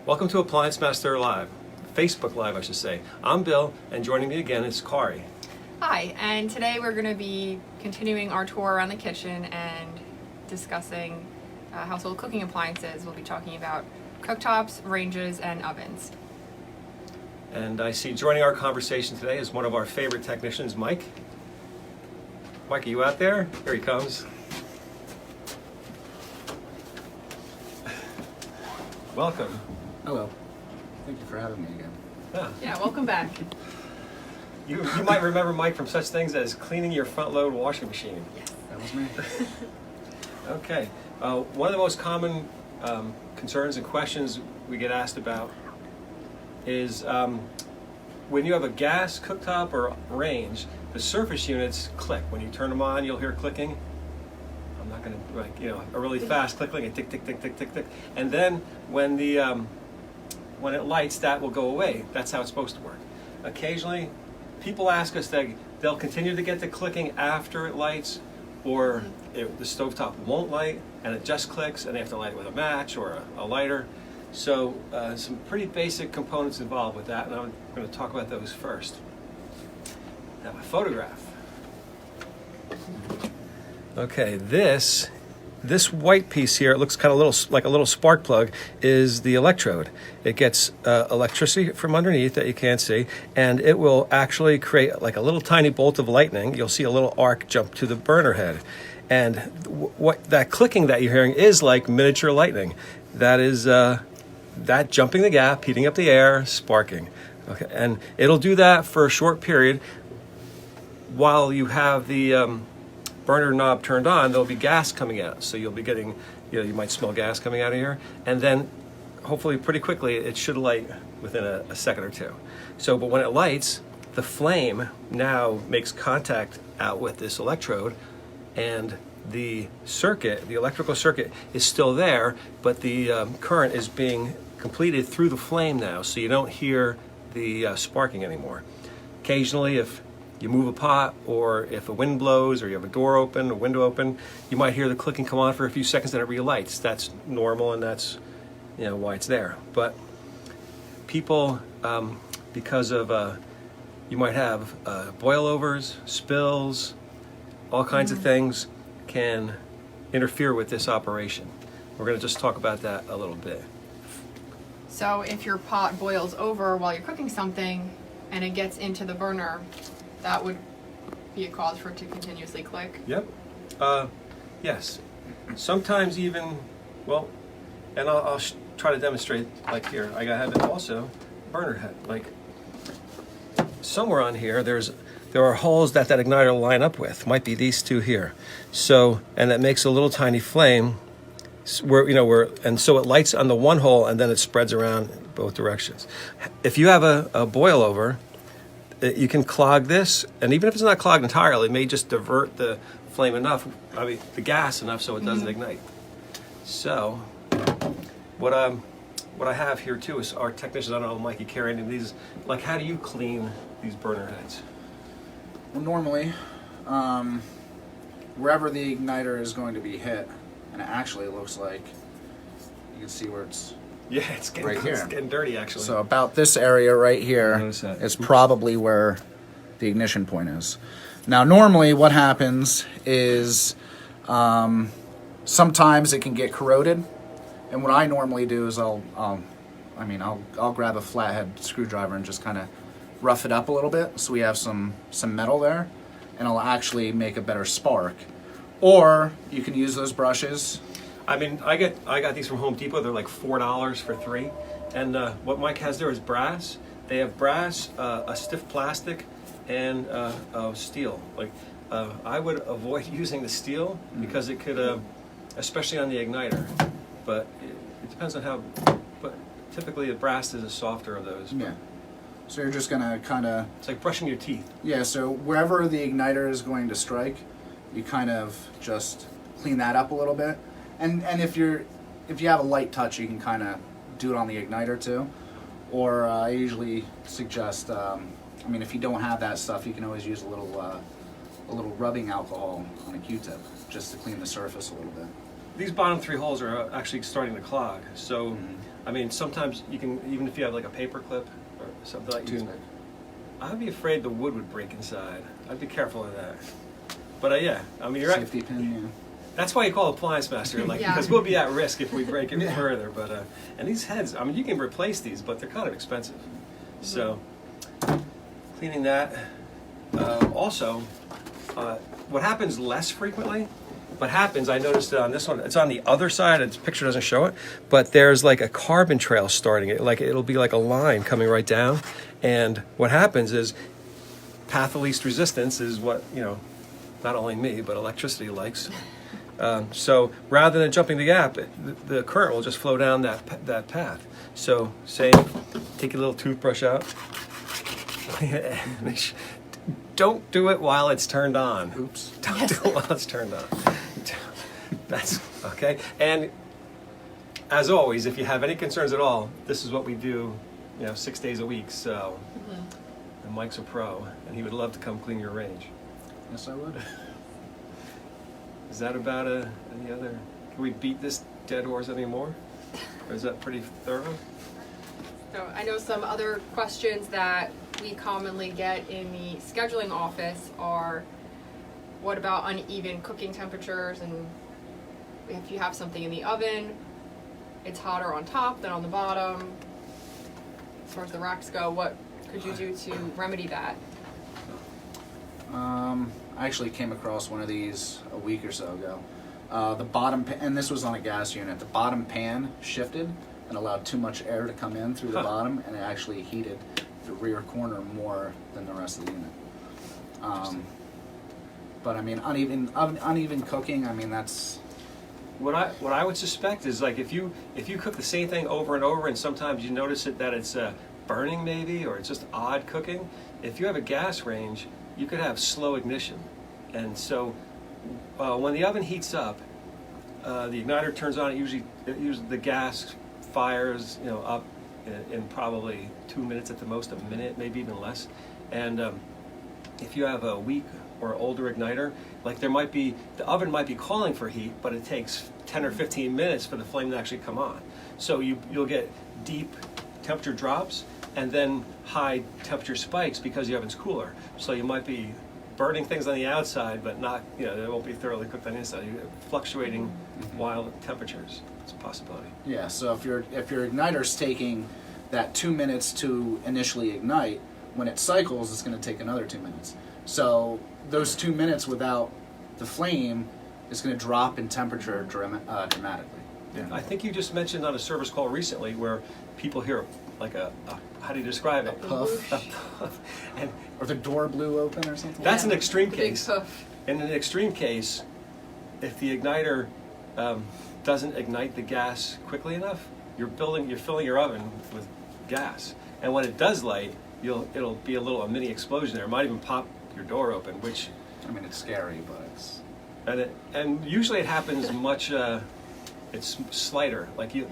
Welcome to Appliance Master Live, Facebook Live I should say. I'm Bill, and joining me again is Kari. Hi, and today we're going to be continuing our tour around the kitchen and discussing household cooking appliances. We'll be talking about cooktops, ranges, and ovens. And I see joining our conversation today is one of our favorite technicians, Mike. Mike, are you out there? Here he comes. Welcome. Hello. Thank you for having me again. Yeah, welcome back. You might remember Mike from such things as cleaning your front load washing machine. Yes. That was me. Okay. One of the most common concerns and questions we get asked about is when you have a gas cooktop or range, the surface units click. When you turn them on, you'll hear clicking. I'm not going to, a really fast clicking, a tick, tick, tick, tick, tick, tick. And then when when it lights, that will go away. That's how it's supposed to work. Occasionally, people ask us that they'll continue to get the clicking after it lights, or the stovetop won't light and it just clicks and they have to light it with a match or a lighter. So some pretty basic components involved with that, and I'm going to talk about those first. Now, a photograph. Okay, this white piece here, it looks kind of like a little spark plug, is the electrode. It gets electricity from underneath that you can't see, and it will actually create like a little tiny bolt of lightning. You'll see a little arc jump to the burner head. And what that clicking that you're hearing is like miniature lightning. That is that jumping the gap, heating up the air, sparking. Okay, and it'll do that for a short period. While you have the burner knob turned on, there'll be gas coming out. So you'll be getting, you might smell gas coming out of here. And then hopefully pretty quickly, it should light within a second or two. So, but when it lights, the flame now makes contact out with this electrode, and the circuit, the electrical circuit is still there, but the current is being completed through the flame now. So you don't hear the sparking anymore. Occasionally, if you move a pot, or if a wind blows, or you have a door open, a window open, you might hear the clicking come on for a few seconds, then it relights. That's normal, and that's why it's there. But people, because of you might have boilovers, spills, all kinds of things can interfere with this operation. We're going to just talk about that a little bit. So if your pot boils over while you're cooking something and it gets into the burner, that would be a cause for it to continuously click? Yep. Yes. Sometimes even, well, and I'll try to demonstrate, like here. I have it also, burner head. Like somewhere on here, there are holes that igniter will line up with. Might be these two here. So, and that makes a little tiny flame and so it lights on the one hole and then it spreads around both directions. If you have a boil over, you can clog this, and even if it's not clogged entirely, it may just divert the flame enough, the gas enough so it doesn't ignite. So, what I have here too is our technicians, I don't know, Mikey, Kari, and these, like, how do you clean these burner heads? Well, normally, wherever the igniter is going to be hit, and it actually looks like, you can see where it's it's getting, right here. It's getting dirty, actually. So about this area right here Notice that. is probably where the ignition point is. Now, normally what happens is sometimes it can get corroded, and what I normally do is I'll grab a flathead screwdriver and just kind of rough it up a little bit so we have some metal there, and I'll actually make a better spark. Or you can use those brushes. I got these from Home Depot. They're like $4 for 3. And what Mike has there is brass. They have brass, a stiff plastic, and steel. Like I would avoid using the steel because it could, especially on the igniter. But it depends on how. But typically, the brass is a softer of those. Yeah. So you're just gonna kind of. It's like brushing your teeth. Yeah. So wherever the igniter is going to strike, you kind of just clean that up a little bit. And if you have a light touch, you can kind of do it on the igniter too. Or I usually suggest, if you don't have that stuff, you can always use a little rubbing alcohol on a Q-tip just to clean the surface a little bit. these bottom 3 holes are actually starting to clog. So, I mean, sometimes you can, even if you have like a paper clip or something like that, I'd be afraid the wood would break inside. I'd be careful of that. But yeah, I mean, you're right. Safety pin, yeah. That's why you call Appliance Master, like, Yeah. because we'll be at risk if we break it further. But and these heads, I mean, you can replace these, but they're kind of expensive. So, cleaning that. Also, what happens less frequently, what happens, I noticed it on this one, it's on the other side, the picture doesn't show it, but there's like a carbon trail starting it, like it'll be like a line coming right down. And what happens is, path of least resistance is what, you know, not only me, but electricity likes. So rather than jumping the gap, the current will just flow down that path. So say, take your little toothbrush out. Don't do it while it's turned on. Oops. Don't do it while it's turned on. That's okay. And as always, if you have any concerns at all, this is what we do, 6 days a week. So, and Mike's a pro, and he would love to come clean your range. Yes, I would. Is that about any other? Can we beat this dead horse anymore? Or is that pretty thorough? So I know some other questions that we commonly get in the scheduling office are, what about uneven cooking temperatures, and if you have something in the oven, it's hotter on top than on the bottom. As far as the racks go, what could you do to remedy that? I actually came across one of these a week or so ago. The bottom, and this was on a gas unit, the bottom pan shifted and allowed too much air to come in through the bottom, and it actually heated the rear corner more than the rest of the unit. But I mean, uneven cooking, I mean, that's... What I would suspect is, like, if you cook the same thing over and over, and sometimes you notice that it's burning maybe, or it's just odd cooking. If you have a gas range, you could have slow ignition, and so when the oven heats up, the igniter turns on. Usually the gas fires, up in probably 2 minutes at the most, a minute, maybe even less. And if you have a weak or older igniter, like the oven might be calling for heat, but it takes 10 or 15 minutes for the flame to actually come on. So you'll get deep temperature drops and then high temperature spikes because the oven's cooler. So you might be burning things on the outside, but not, they won't be thoroughly cooked on the inside. You're fluctuating wild temperatures. It's a possibility. Yeah, so if your igniter's taking that 2 minutes to initially ignite, when it cycles, it's going to take another 2 minutes. So those 2 minutes without the flame is going to drop in temperature dramatically. Yeah. I think you just mentioned on a service call recently where people hear like a how do you describe it? A puff. A puff. And Or the door blew open or something. that's an Yeah. extreme Big case. puff. In an extreme case, if the igniter doesn't ignite the gas quickly enough, you're filling your oven with gas, and when it does light, it'll be a mini explosion there. It might even pop your door open, which I mean, it's scary, but it's... and usually it happens much. It's slighter, It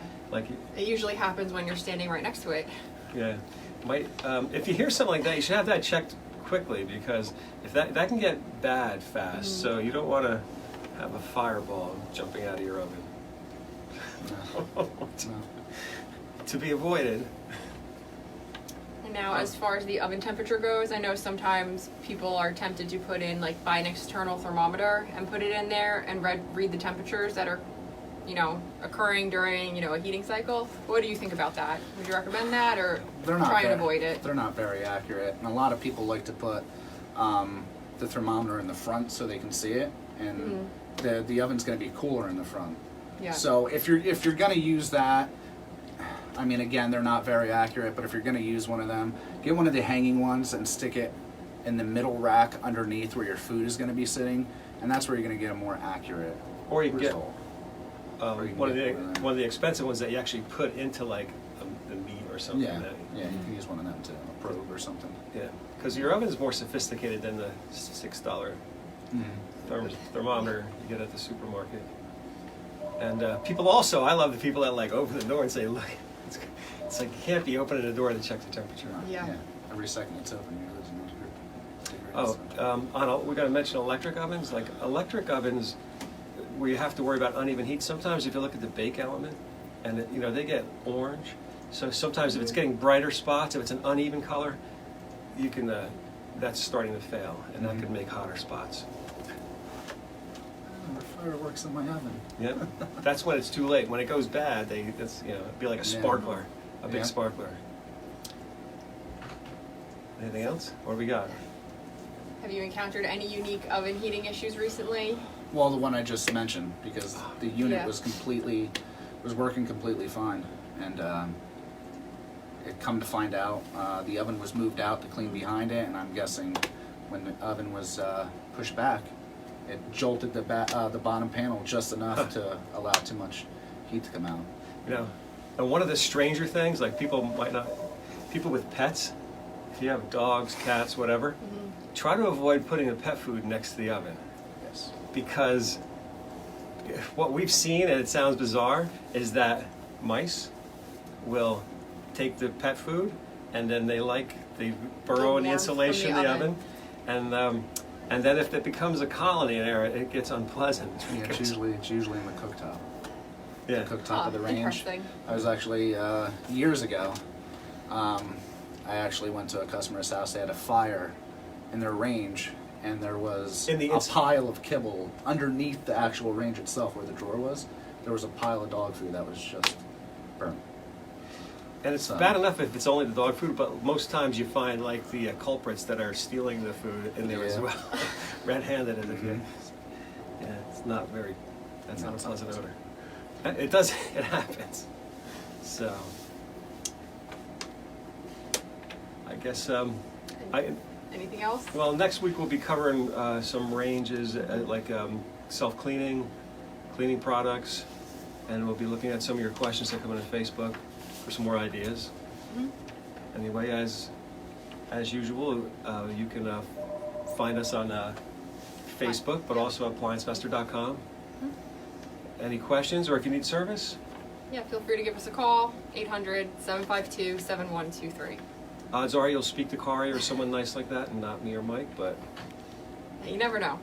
usually happens when you're standing right next to it. yeah. If you hear something like that, you should have that checked quickly, because if that can get bad fast. So you don't want to have a fireball jumping out of your oven. No. To be avoided. And now, as far as the oven temperature goes, I know sometimes people are tempted to buy an external thermometer and put it in there and read the temperatures that are, occurring during, a heating cycle. What do you think about that? Would you recommend that, or try and avoid it? They're not very accurate, and a lot of people like to put the thermometer in the front so they can see it, and the oven's going to be cooler in the front. Yeah. So if you're going to use that, I mean, again, they're not very accurate, but if you're going to use one of them, get one of the hanging ones and stick it in the middle rack underneath where your food is going to be sitting, and that's where you're going to get a more accurate Or you can get result. one of the expensive ones that you actually put into the meat or something. Yeah, you can use one of them too, a probe or something. Yeah, because your oven is more sophisticated than the $6 thermometer you get at the supermarket. And people also, I love the people that open the door and say, look, it's like you can't be opening the door to check the temperature. Yeah. Every second it's open, you're losing those degrees. We got to mention electric ovens. Like electric ovens, where you have to worry about uneven heat. Sometimes if you look at the bake element, and you know they get orange, so sometimes if it's getting brighter spots, if it's an uneven color, you can that's starting to fail, and that could make hotter spots. There are fireworks in my oven. Yeah, that's when it's too late. When it goes bad, it's it'd be like a sparkler, a big sparkler. Anything else? What do we got? Have you encountered any unique oven heating issues recently? Well, the one I just mentioned, because the unit Yeah. was working completely fine, and it come to find out the oven was moved out to clean behind it, and I'm guessing when the oven was pushed back, it jolted the bottom panel just enough to allow too much heat to come out. You know, and one of the stranger things, like people with pets, if you have dogs, cats, whatever, try to avoid putting the pet food next to the oven. Yes. Because what we've seen, and it sounds bizarre, is that mice will take the pet food and then they burrow in the warmth insulation from of the the oven, and then if it becomes a colony in there, it gets unpleasant. Yeah, it's usually in the cooktop. Yeah. The cooktop of the range. Interesting. I was actually years ago. I actually went to a customer's house. They had a fire in their range, and there was In the a pile of kibble underneath the actual range itself, where the drawer was. There was a pile of dog food that was just burnt. And it's bad enough if it's only the dog food, but most times you find like the culprits that are stealing the food in there as Yeah. well, red-handed. As if you, yeah, it's not very. That's No, not a it's not pleasant pleasant. odor. It does. It happens. So, I guess Anything else? well, next week we'll be covering some ranges like self-cleaning, cleaning products, and we'll be looking at some of your questions that come in on Facebook for some more ideas. Anyway, as usual, you can find us on Facebook, but also at APPLIANCEMASTER.com. Any questions, or if you need service, Yeah, feel free to give us a call, 800-752-7123. odds are you'll speak to Kari or someone nice like that, and not me or Mike. But You never know.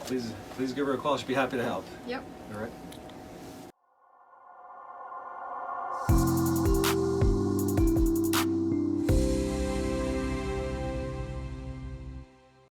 please give her a call. She'll be happy to help. Yep. All right.